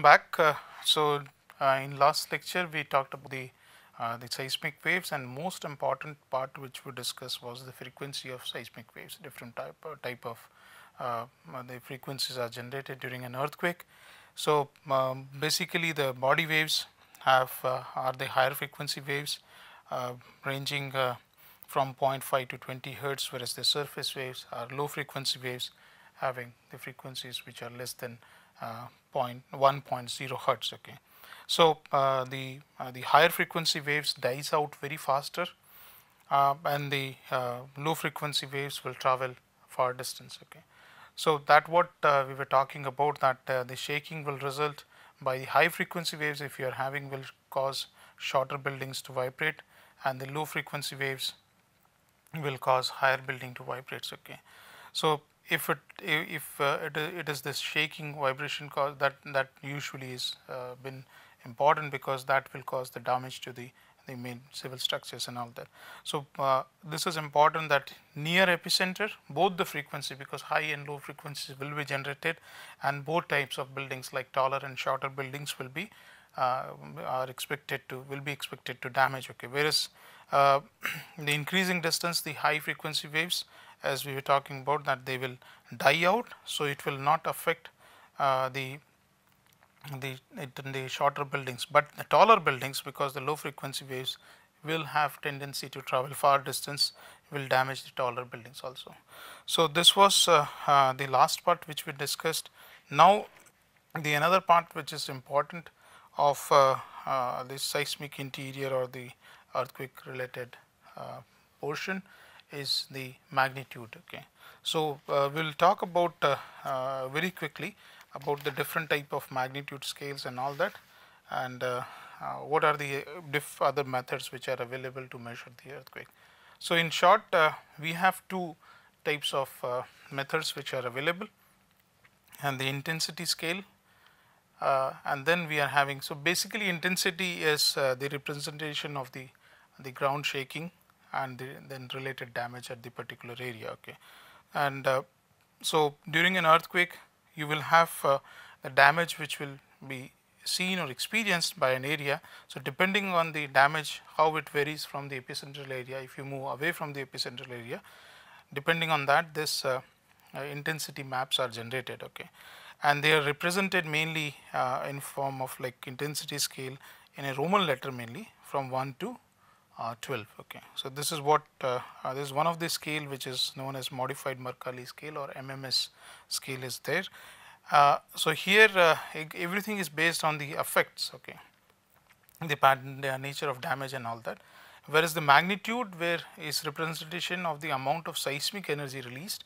welcome back. In last lecture we talked about the seismic waves, and most important part which we discussed was the frequency of seismic waves. Different type of the frequencies are generated during an earthquake. So basically the body waves are the higher frequency waves ranging from 0.5 to 20 hertz, whereas the surface waves are low frequency waves having the frequencies which are less than 1.0 hertz. Okay, so the higher frequency waves dies out very faster, and the low frequency waves will travel far distance. Okay, so that what we were talking about, that the shaking will result by the high frequency waves, if you are having, will cause shorter buildings to vibrate, and the low frequency waves will cause higher building to vibrate. Okay, so if it is this shaking vibration cause that usually is been important, because that will cause the damage to the main civil structures and all that. So this is important, that near epicenter both the frequency, because high and low frequencies will be generated, and both types of buildings like taller and shorter buildings will be expected to damage. Okay, whereas the increasing distance, the high frequency waves, as we were talking about, that they will die out, so it will not affect the shorter buildings, but the taller buildings, because the low frequency waves will have tendency to travel far distance, will damage the taller buildings also. So this was the last part which we discussed. Now the another part which is important of this seismic interior or the earthquake related portion is the magnitude. Okay, so we will talk about very quickly about the different type of magnitude scales and all that, and what are the other methods which are available to measure the earthquake. So in short, we have two types of methods which are available, and the intensity scale, and then we are having, so basically intensity is the representation of the ground shaking and then related damage at the particular area. Okay, and so during an earthquake you will have the damage which will be seen or experienced by an area. So depending on the damage, how it varies from the epicentral area, if you move away from the epicentral area, depending on that, this intensity maps are generated. Okay, and they are represented mainly in form of like intensity scale in a Roman letter, mainly from 1 to 12. Okay, so this is what this is one of the scale which is known as modified Mercalli scale, or MMS scale is there. So here everything is based on the effects. Okay, the pattern, the nature of damage and all that, whereas the magnitude where is representation of the amount of seismic energy released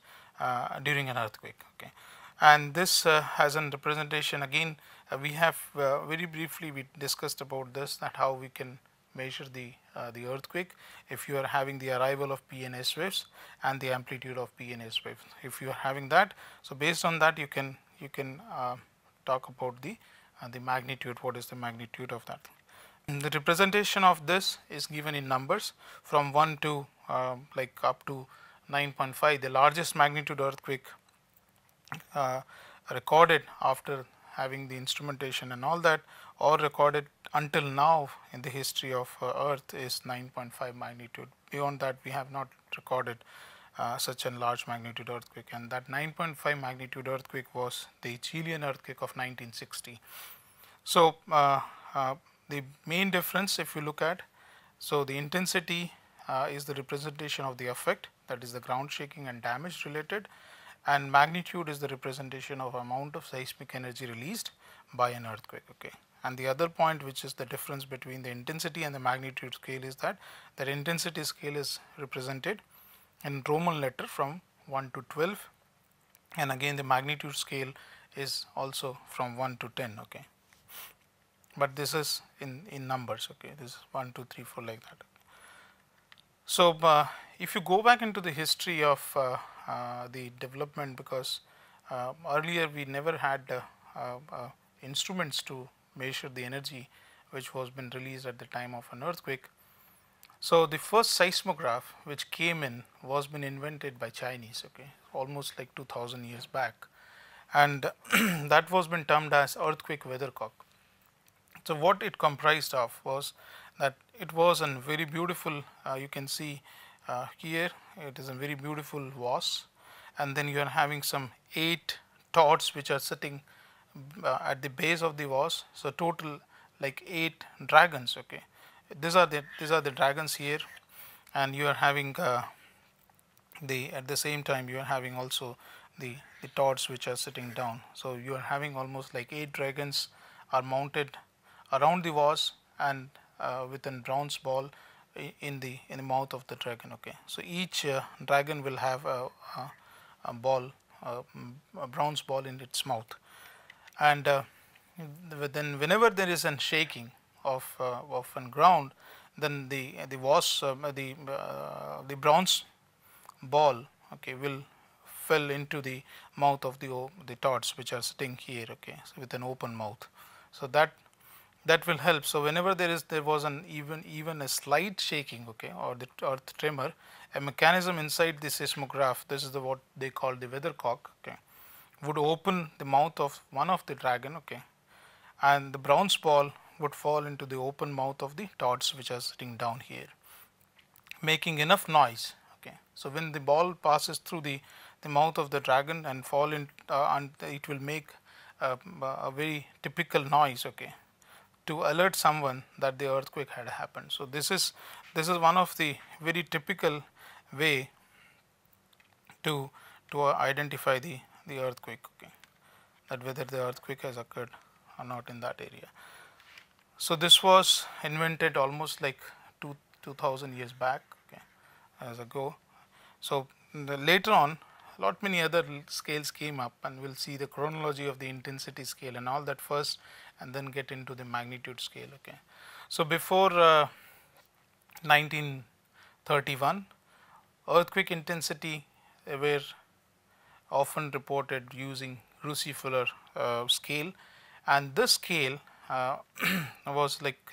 during an earthquake. Okay, and this has a representation again. We have very briefly we discussed about this, that how we can measure the earthquake if you are having the arrival of P and S waves and the amplitude of P and S waves. If you are having that, so based on that you can talk about the magnitude. What is the magnitude of that? The representation of this is given in numbers from 1 to like up to 9.5. The largest magnitude earthquake recorded after having the instrumentation and all that, or recorded until now in the history of earth, is 9.5 magnitude. Beyond that we have not recorded such a large magnitude earthquake, and that 9.5 magnitude earthquake was the Chilean earthquake of 1960. So the main difference, if you look at, so the intensity is the representation of the effect, that is the ground shaking and damage related, and magnitude is the representation of amount of seismic energy released by an earthquake. Okay, and the other point which is the difference between the intensity and the magnitude scale is that intensity scale is represented in Roman letter from 1 to 12, and again the magnitude scale is also from 1 to 10. Okay, but this is in numbers. Okay, this is 1, 2, 3, 4 like that. So if you go back into the history of the development, because earlier we never had instruments to measure the energy which was been released at the time of an earthquake. So the first seismograph which came in was been invented by Chinese. Okay, almost like 2000 years back, and that was been termed as earthquake weathercock. So what it comprised of was that it was a very beautiful, you can see here it is a very beautiful vase, and then you are having some 8 tods which are sitting at the base of the vase. So total like 8 dragons. Okay, these are the dragons here, and you are having at the same time you are having also the tods which are sitting down. So you are having almost like 8 dragons are mounted around the vase, and with a bronze ball in the mouth of the dragon. Okay, so each dragon will have a ball, a bronze ball in its mouth, and then whenever there is a shaking of a ground, then the vase the bronze ball, okay, will fell into the mouth of the tods which are sitting here, okay, so with an open mouth. So that will help. So whenever there was an even a slight shaking, okay, or the earth tremor, a mechanism inside the seismograph, this is what they call the weathercock, okay, would open the mouth of one of the dragon, okay, and the bronze ball would fall into the open mouth of the tods which are sitting down here, making enough noise. Okay, so when the ball passes through the mouth of the dragon and fall in, and it will make a very typical noise, okay, to alert someone that the earthquake had happened. So this is one of the very typical way to identify the earthquake, okay, that whether the earthquake has occurred or not in that area. So this was invented almost like 2000 years back, okay, as ago. So later on, lot many other scales came up, and we'll see the chronology of the intensity scale and all that first, and then get into the magnitude scale. Okay, so before 1931, earthquake intensity were often reported using Rusi-Fuller scale, and this scale was like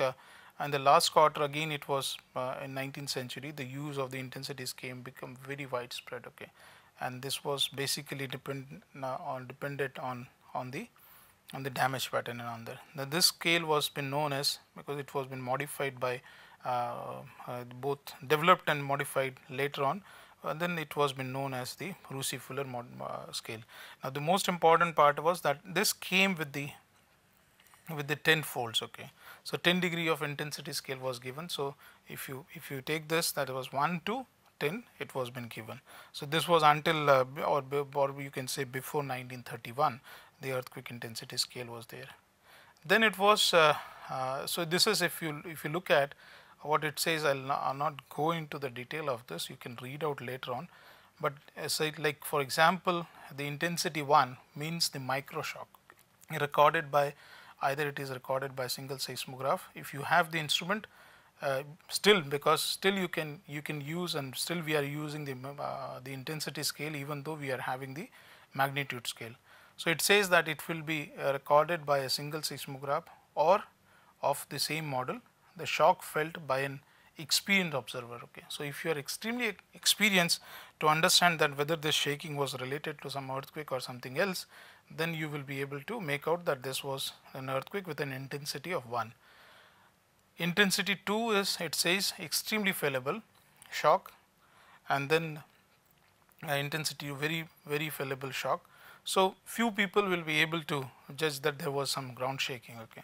and the last quarter again it was in 19th century, the use of the intensity scale become very widespread, okay, and this was basically dependent on the damage pattern and on that. Now this scale was been known as, because it was been modified by both developed and modified later on, then it was been known as the Rusi-Fuller scale. Now the most important part was that this came with the 10 folds, okay. So 10 degree of intensity scale was given. So if you take this, that was 1 to 10, it was been given. So this was until or you can say before 1931, the earthquake intensity scale was there. Then it was so this is, if you look at what it says, I'll not go into the detail of this, you can read out later on, but say like for example the intensity 1 means the micro shock recorded by, either it is recorded by single seismograph if you have the instrument, still, because still you can use, and still we are using the intensity scale even though we are having the magnitude scale. So it says that it will be recorded by a single seismograph or of the same model, the shock felt by an experienced observer. Okay, so if you are extremely experienced to understand that whether this shaking was related to some earthquake or something else, then you will be able to make out that this was an earthquake with an intensity of 1. Intensity 2 is, it says, extremely fallible shock, and then intensity very fallible shock. So few people will be able to judge that there was some ground shaking. Okay,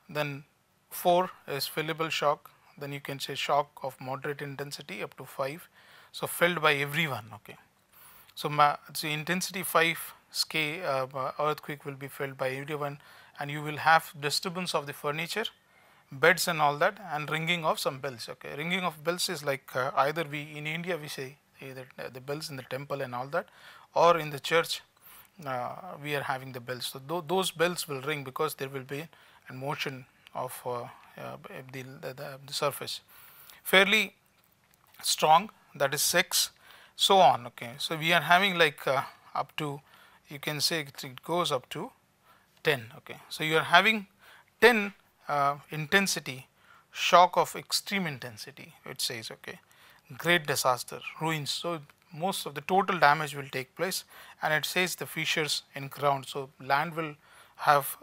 then 4 is fallible shock, then you can say shock of moderate intensity up to 5, so felt by everyone. Okay, so intensity 5 scale earthquake will be felt by everyone, and you will have disturbance of the furniture, beds and all that, and ringing of some bells. Okay, ringing of bells is like either we in India we say either the bells in the temple and all that, or in the church we are having the bells. So those bells will ring because there will be a motion of the surface, fairly strong, that is 6, so on. Okay, so we are having like up to, you can say it goes up to 10. Okay, so you are having 10 intensity shock of extreme intensity, it says. Okay, great disaster, ruins. So most of the total damage will take place, and it says the fissures in ground. So land will have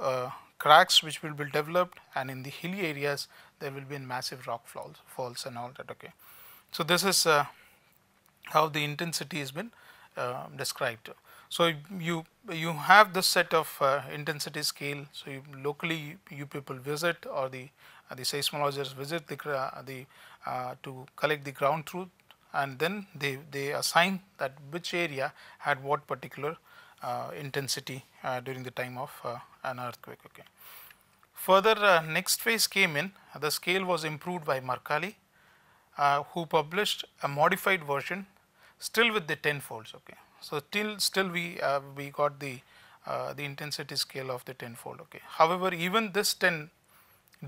cracks which will be developed, and in the hilly areas there will be massive rock falls and all that. Okay, so this is how the intensity has been described. So you have this set of intensity scale. So locally you people visit, or the seismologists visit the to collect the ground truth, and then they assign that which area had what particular intensity during the time of an earthquake. Okay. Further, next phase came in. The scale was improved by Mercalli, who published a modified version, still with the 10 folds. Okay, so still we got the intensity scale of the 10-fold. Okay, however, even this 10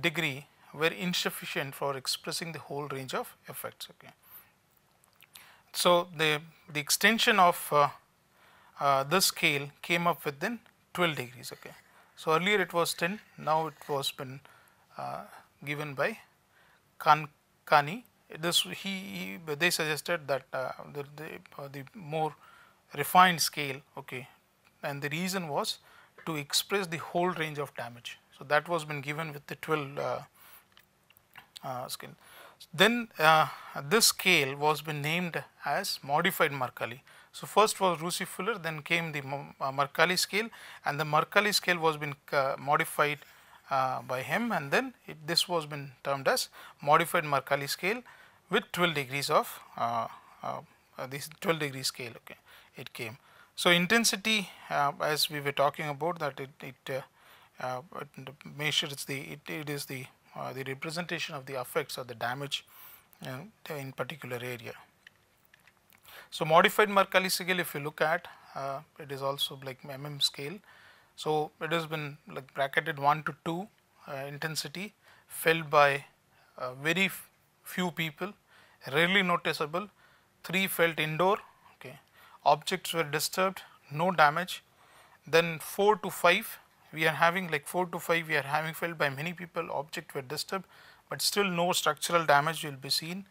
degree were insufficient for expressing the whole range of effects. Okay, so the extension of this scale came up within 12 degrees. Okay, so earlier it was 10, now it was been given by Kani. This they suggested that the more refined scale. Okay, and the reason was to express the whole range of damage. So that was been given with the 12 scale. Then this scale was been named as modified Mercalli. So first was Rucy-Fuller, then came the Mercalli scale, and the Mercalli scale was been modified by him, and then this was been termed as modified Mercalli scale with 12 degrees of this 12 degree scale. Okay, it came. So intensity, as we were talking about, that it measures it is the representation of the effects or the damage in particular area. So modified Mercalli scale, if you look at, it is also like mm scale. So it has been like bracketed 1 to 2 intensity, felt by very few people, rarely noticeable. 3 felt indoor. Okay, objects were disturbed, no damage. Then 4 to 5, we are having like 4 to 5 we are having felt by many people, objects were disturbed, but still no structural damage will be seen.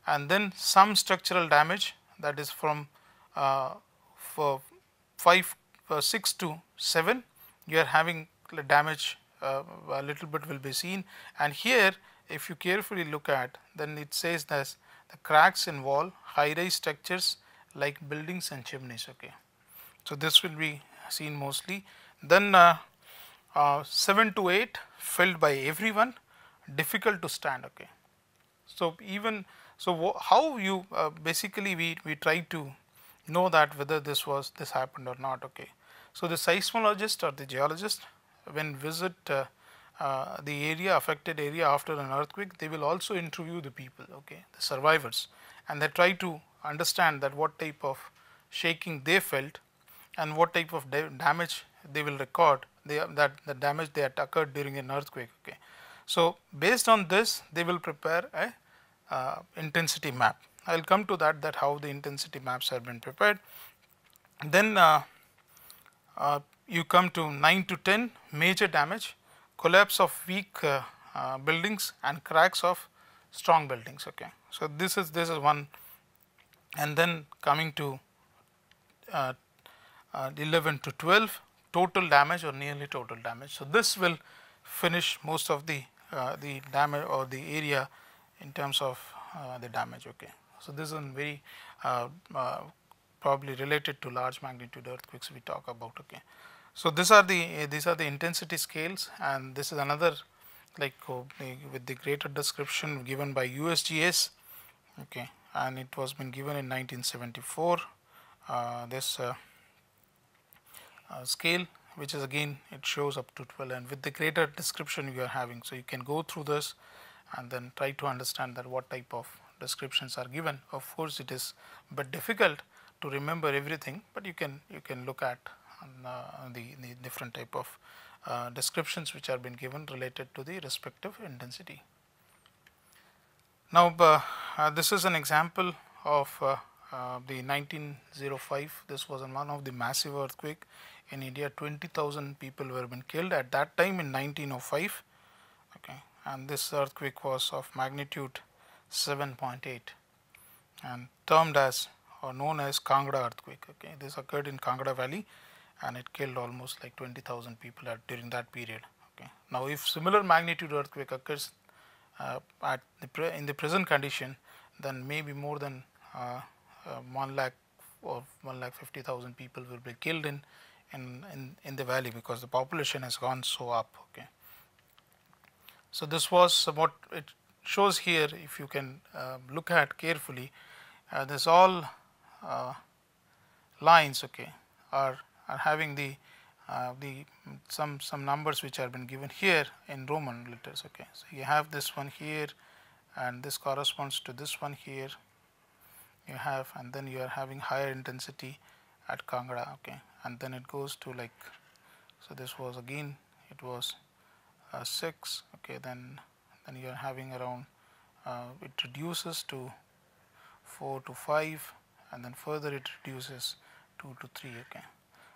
And then some structural damage, that is from for 6 to 7, you are having damage, a little bit will be seen. And here if you carefully look at, then it says that the cracks in wall, high rise structures like buildings and chimneys. Okay, so this will be seen mostly. Then 7 to 8 felt by everyone, difficult to stand. Okay, so even so, how you basically we try to know that whether this happened or not. Okay, so the seismologist or the geologist, when visit the area, affected area after an earthquake, they will also interview the people, okay, the survivors, and they try to understand that what type of shaking they felt and what type of damage they will record, that the damage that occurred during an earthquake. Okay, so based on this they will prepare a intensity map. I will come to that how the intensity maps have been prepared. Then you come to 9 to 10, major damage, collapse of weak buildings and cracks of strong buildings. Okay, so this is one. And then coming to 11 to 12, total damage or nearly total damage. So this will finish most of the damage or the area in terms of the damage. Okay, so this is very probably related to large magnitude earthquakes we talk about. Okay, so these are the intensity scales, and this is another like with the greater description given by USGS. Okay, and it was been given in 1974. This scale, which is again it shows up to 12, and with the greater description you are having, so you can go through this and then try to understand that what type of descriptions are given. Of course, it is but difficult to remember everything, but you can look at the different type of descriptions which are been given related to the respective intensity. Now this is an example of the 1905. This was one of the massive earthquake in India. 20,000 people were been killed at that time in 1905. Okay, and this earthquake was of magnitude 7.8 and termed as or known as Kangra earthquake. Okay, this occurred in Kangra Valley, and it killed almost like 20,000 people during that period. Okay, now if similar magnitude earthquake occurs in the present condition, then maybe more than 1 lakh or 1,50,000 people will be killed in the valley, because the population has gone so up. Okay, so this was what it shows here. If you can look at carefully, this all lines, okay, are having the some numbers which have been given here in Roman letters. Okay, so you have this one here, and this corresponds to this one here. You have, and then you are having higher intensity at Kangra. Okay, and then it goes to like, so this was again, it was 6. Okay, then you are having around it reduces to 4 to 5, and then further it reduces 2 to 3. Okay,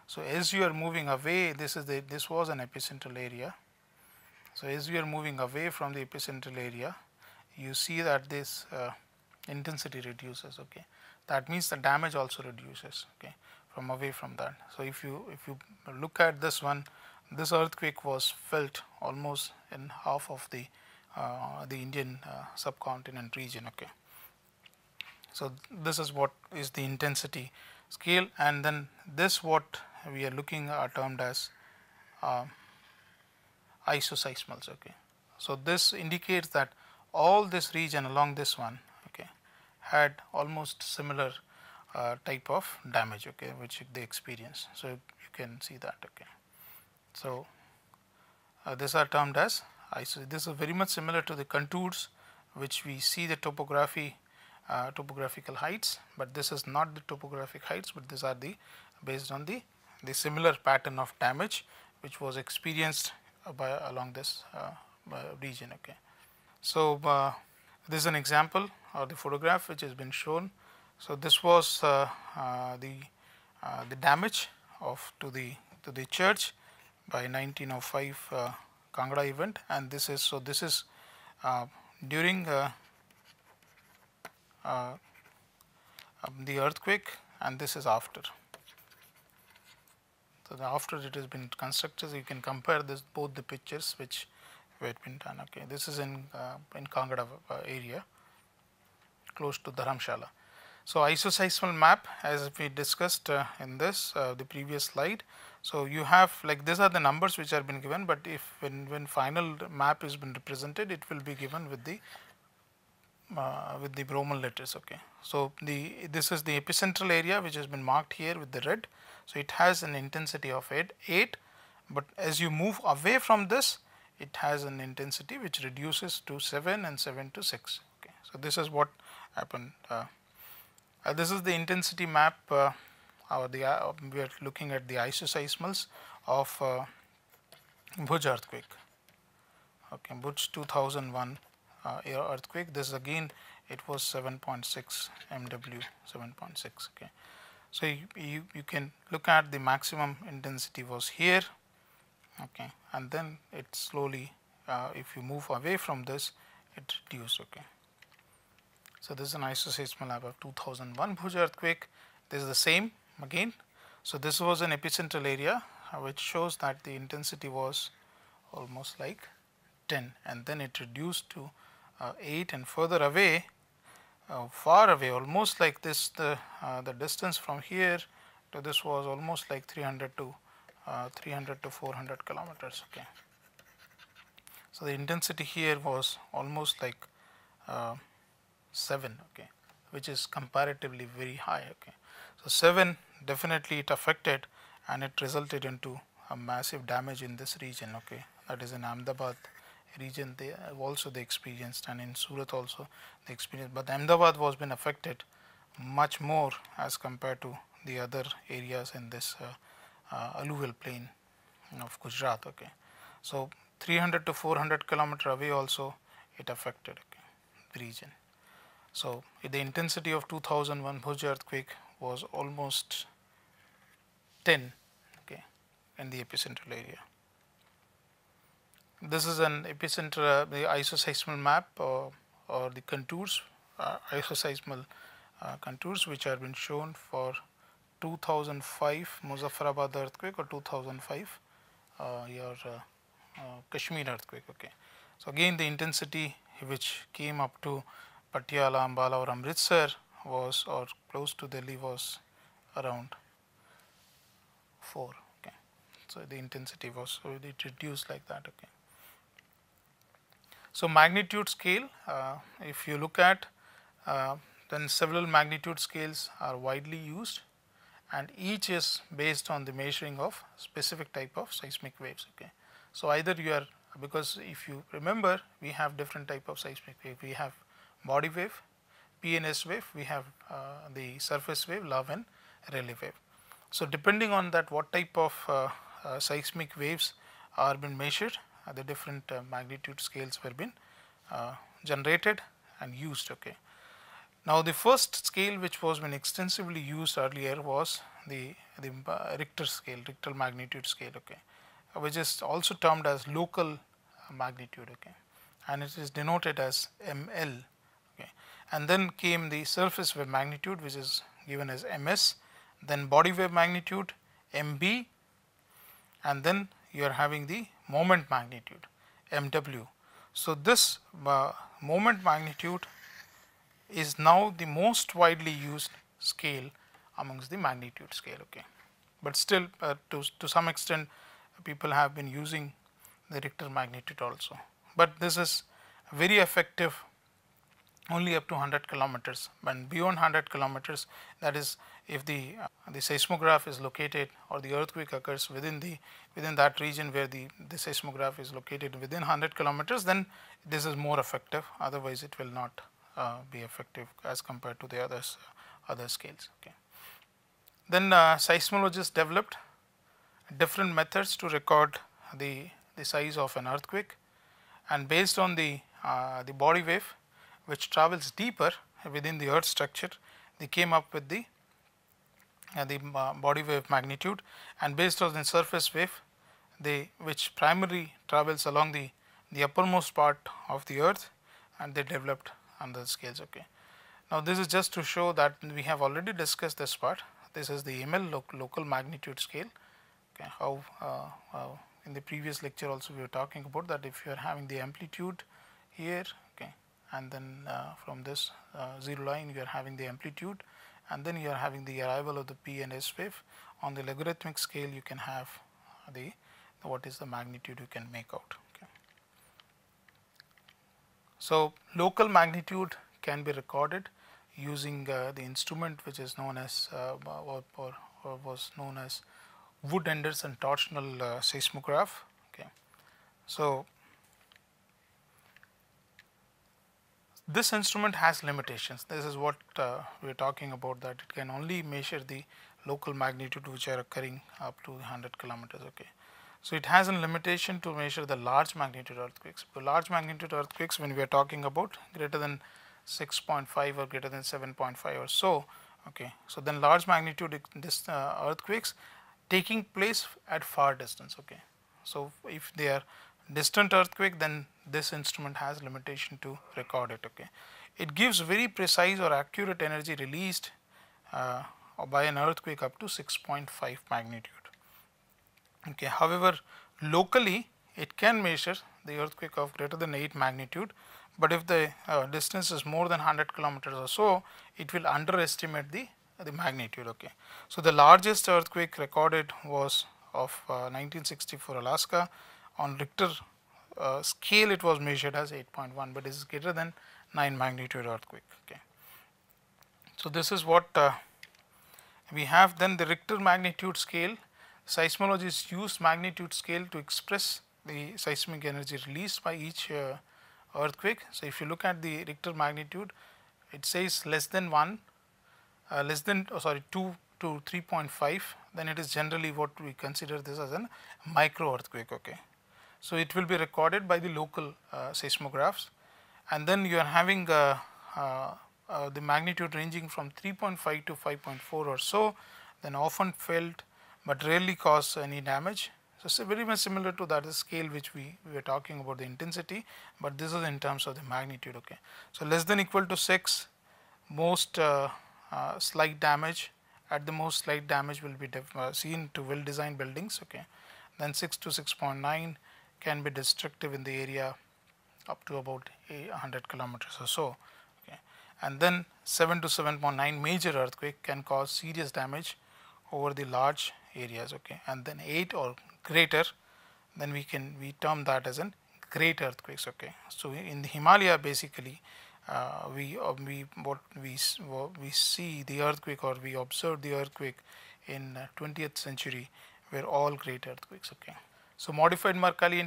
so as you are moving away, this was an epicentral area. So as we are moving away from the epicentral area, you see that this intensity reduces. Okay, that means the damage also reduces. Okay, from away from that. So if you look at this one, this earthquake was felt almost in half of the Indian subcontinent region. Okay, so this is what is the intensity scale, and then this what we are looking are termed as isoseismals. Okay, so this indicates that all this region along this one, okay, had almost similar type of damage, okay, which they experience. So you can see that. Okay, so these are termed as this is very much similar to the contours which we see the topographical heights, but this is not the topographic heights, but these are the based on the similar pattern of damage which was experienced along this region. Okay, so this is an example or the photograph which has been shown. So this was the damage to the church by 1905 Kangra event, and this is during the earthquake, and this is after. So after it has been constructed, you can compare both the pictures which had been done. Okay, this is in Kangra area close to Dharamshala. So isoseismal map, as we discussed in this the previous slide. So you have like these are the numbers which have been given, but if when final map is been represented, it will be given with the Roman letters. Okay, so this is the epicentral area which has been marked here with the red. So it has an intensity of 8, but as you move away from this, it has an intensity which reduces to 7 and 7 to 6. Okay, so this is what happened. This is the intensity map, or we are looking at the isoseismals of Bhuj earthquake. Okay, Bhuj 2001 earthquake. This again it was 7.6 MW, 7.6. Okay, so you can look at the maximum intensity was here. Okay, and then it slowly, if you move away from this, it reduced. Okay, so this is an isoseismal map of 2001 Bhuj earthquake. This is the same again. So this was an epicentral area which shows that the intensity was almost like 10, and then it reduced to 8, and further away, far away, almost like this, the distance from here to this was almost like 300 to 400 kilometers. Okay, so the intensity here was almost like 7. Okay, which is comparatively very high. Okay, so 7 definitely it affected, and it resulted into a massive damage in this region. Okay, that is in Ahmedabad region they experienced, and in Surat also they experienced, but Ahmedabad was been affected much more as compared to the other areas in this alluvial plain of Gujarat. Okay, so 300 to 400 kilometer away also it affected, okay, the region. So the intensity of 2001 Bhuj earthquake was almost 10, okay, in the epicentral area. This is an epicenter, the isoseismal map or the contours, isoseismal contours which have been shown for 2005 Muzaffarabad earthquake or 2005 your Kashmir earthquake. Okay. So again the intensity which came up to Patiala, Ambala or Amritsar was, or close to Delhi, was around 4. Okay. So the intensity was, so it reduced like that. Okay. So magnitude scale, if you look at, then several magnitude scales are widely used, and each is based on the measuring of specific type of seismic waves. Okay. So either you are, because if you remember, we have different type of seismic wave. We have body wave, PNS wave, we have the surface wave, love and Rayleigh wave. So depending on that, what type of seismic waves are been measured, the different magnitude scales were been generated and used. Okay. Now the first scale which was been extensively used earlier was the Richter scale, Richter magnitude scale. Okay, which is also termed as local magnitude. Okay, and it is denoted as ML. Okay, and then came the surface wave magnitude, which is given as MS, then body wave magnitude MB, and then you are having the moment magnitude MW. So this moment magnitude is now the most widely used scale amongst the magnitude scale. Okay, but still to some extent people have been using the Richter magnitude also, but this is very effective only up to 100 kilometers, and beyond 100 kilometers, that is if the seismograph is located or the earthquake occurs within that region where the seismograph is located within 100 kilometers, then this is more effective, otherwise it will not be effective as compared to the other scales. Okay. Then seismologists developed different methods to record the size of an earthquake, and based on the body wave which travels deeper within the earth structure, they came up with the body wave magnitude, and based on the surface wave, which primarily travels along the uppermost part of the earth, and they developed under scales. Okay. Now this is just to show that we have already discussed this part. This is the ML local magnitude scale. Okay. How in the previous lecture also we were talking about that if you are having the amplitude here, okay, and then from this 0 line you are having the amplitude, and then you are having the arrival of the P and S wave. On the logarithmic scale you can have the what is the magnitude you can make out. Okay. So local magnitude can be recorded using the instrument which is known as or was known as Wood-Anderson torsional seismograph. Okay. So this instrument has limitations. This is what we are talking about, that it can only measure the local magnitude which are occurring up to 100 kilometers. Okay. So it has a limitation to measure the large magnitude earthquakes. The large magnitude earthquakes, when we are talking about greater than 6.5 or greater than 7.5 or so, okay, so then large magnitude earthquakes taking place at far distance. Okay, so if they are distant earthquake, then this instrument has limitation to record it. Okay, it gives very precise or accurate energy released by an earthquake up to 6.5 magnitude. Okay, however, locally it can measure the earthquake of greater than 8 magnitude, but if the distance is more than 100 kilometers or so, it will underestimate the magnitude. Okay, so the largest earthquake recorded was of 1964 Alaska. On Richter scale it was measured as 8.1, but it is greater than 9 magnitude earthquake. Okay, so this is what we have. Then the Richter magnitude scale. Seismologists use magnitude scale to express the seismic energy released by each earthquake. So if you look at the Richter magnitude, it says less than 1, less than 2 to 3.5, then it is generally what we consider this as a micro earthquake. Okay, so it will be recorded by the local seismographs, and then you are having the magnitude ranging from 3.5 to 5.4 or so, then often felt but rarely cause any damage. So very much similar to that scale which we were talking about the intensity, but this is in terms of the magnitude. Okay, so less than equal to 6, most slight damage, at the most slight damage will be seen to well designed buildings. Okay, then 6 to 6.9 can be destructive in the area up to about 100 kilometers or so. Okay, and then 7 to 7.9 major earthquake can cause serious damage over the large areas. Okay, and then 8 or greater, then we term that as an great earthquakes. Okay, so in the Himalaya basically we see the earthquake, or we observe the earthquake in 20th century were all great earthquakes. Okay, so modified Mercalli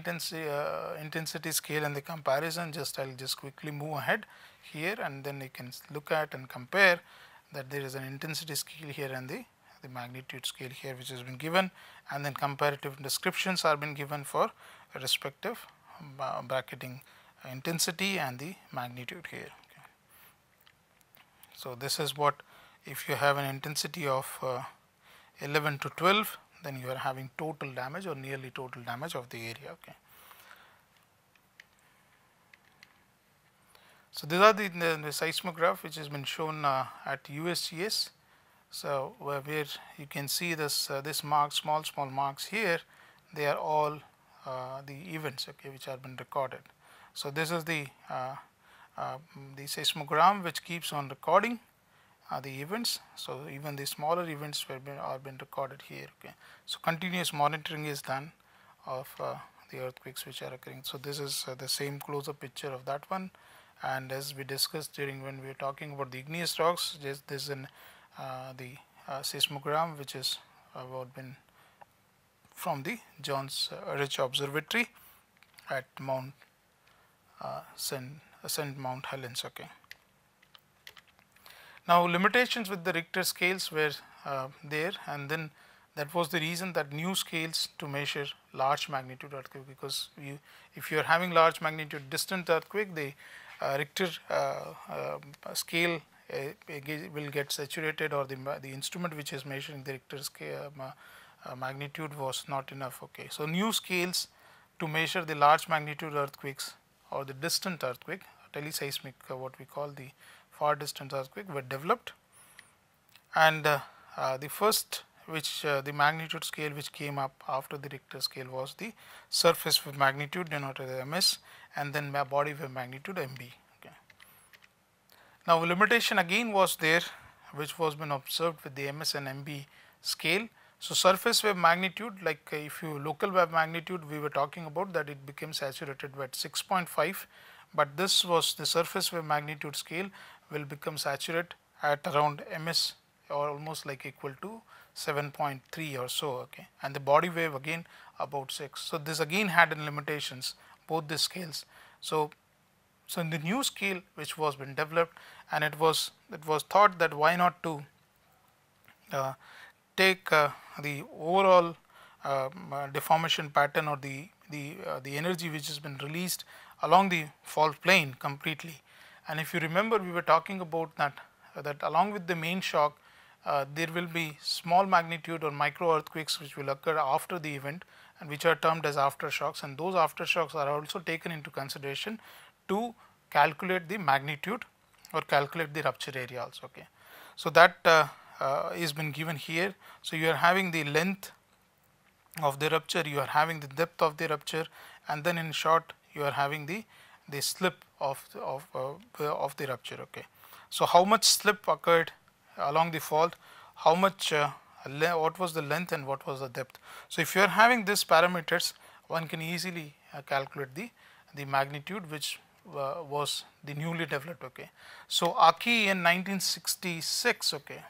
intensity scale and the comparison, I'll just quickly move ahead here, and then you can look at and compare that there is an intensity scale here and the magnitude scale here which has been given, and then comparative descriptions are been given for respective bracketing intensity and the magnitude here. Okay. So this is what, if you have an intensity of 11 to 12, then you are having total damage or nearly total damage of the area. Okay. So these are the seismograph which has been shown at USGS. So where you can see this mark, small marks here, they are all the events, okay, which have been recorded. So this is the seismogram which keeps on recording the events. So even the smaller events are been recorded here. Okay, so continuous monitoring is done of the earthquakes which are occurring. So this is the same close-up picture of that one. And as we discussed during when we were talking about the igneous rocks, this is in the seismogram which is been from the Johns Ridge Observatory at Mount St. Mount Helens. Okay. Now limitations with the Richter scales were there, and then that was the reason that new scales to measure large magnitude earthquake, because if you are having large magnitude distant earthquake, the Richter scale will get saturated, or the instrument which is measuring the Richter scale magnitude was not enough. Okay, so new scales to measure the large magnitude earthquakes or the distant earthquake, teleseismic, what we call the far distant earthquake, were developed, and the first the magnitude scale which came up after the Richter scale was the surface wave magnitude, denoted as MS, and then body wave magnitude MB. Okay. Now limitation again was there, which was been observed with the MS and MB scale. So surface wave magnitude, like if you local wave magnitude, we were talking about that it became saturated at 6.5, but this was the surface wave magnitude scale will become saturated at around MS, or almost like equal to 7.3 or so. Okay, and the body wave again about 6. So this again had limitations, both the scales. So in the new scale which was been developed, and it was thought that why not to take the overall deformation pattern, or the energy which has been released along the fault plane completely. And if you remember, we were talking about that along with the main shock, there will be small magnitude or micro earthquakes which will occur after the event, and which are termed as aftershocks, and those aftershocks are also taken into consideration to calculate the magnitude or calculate the rupture area also. Okay, so that is been given here. So you are having the length of the rupture, you are having the depth of the rupture, and then in short you are having the slip of the rupture. Okay, so how much slip occurred along the fault, how much what was the length and what was the depth. So if you are having these parameters, one can easily calculate the magnitude which was the newly developed. Okay, so Aki in 1966, okay,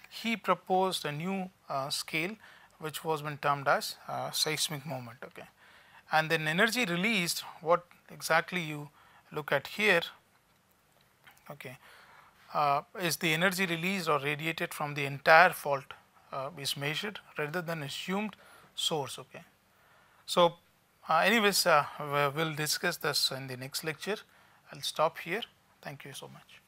he proposed a new scale which was been termed as seismic moment. Okay, and then energy released, what exactly you look at here, okay, is the energy released or radiated from the entire fault is measured rather than assumed source. Okay, so anyways, we'll discuss this in the next lecture. I'll stop here. Thank you so much.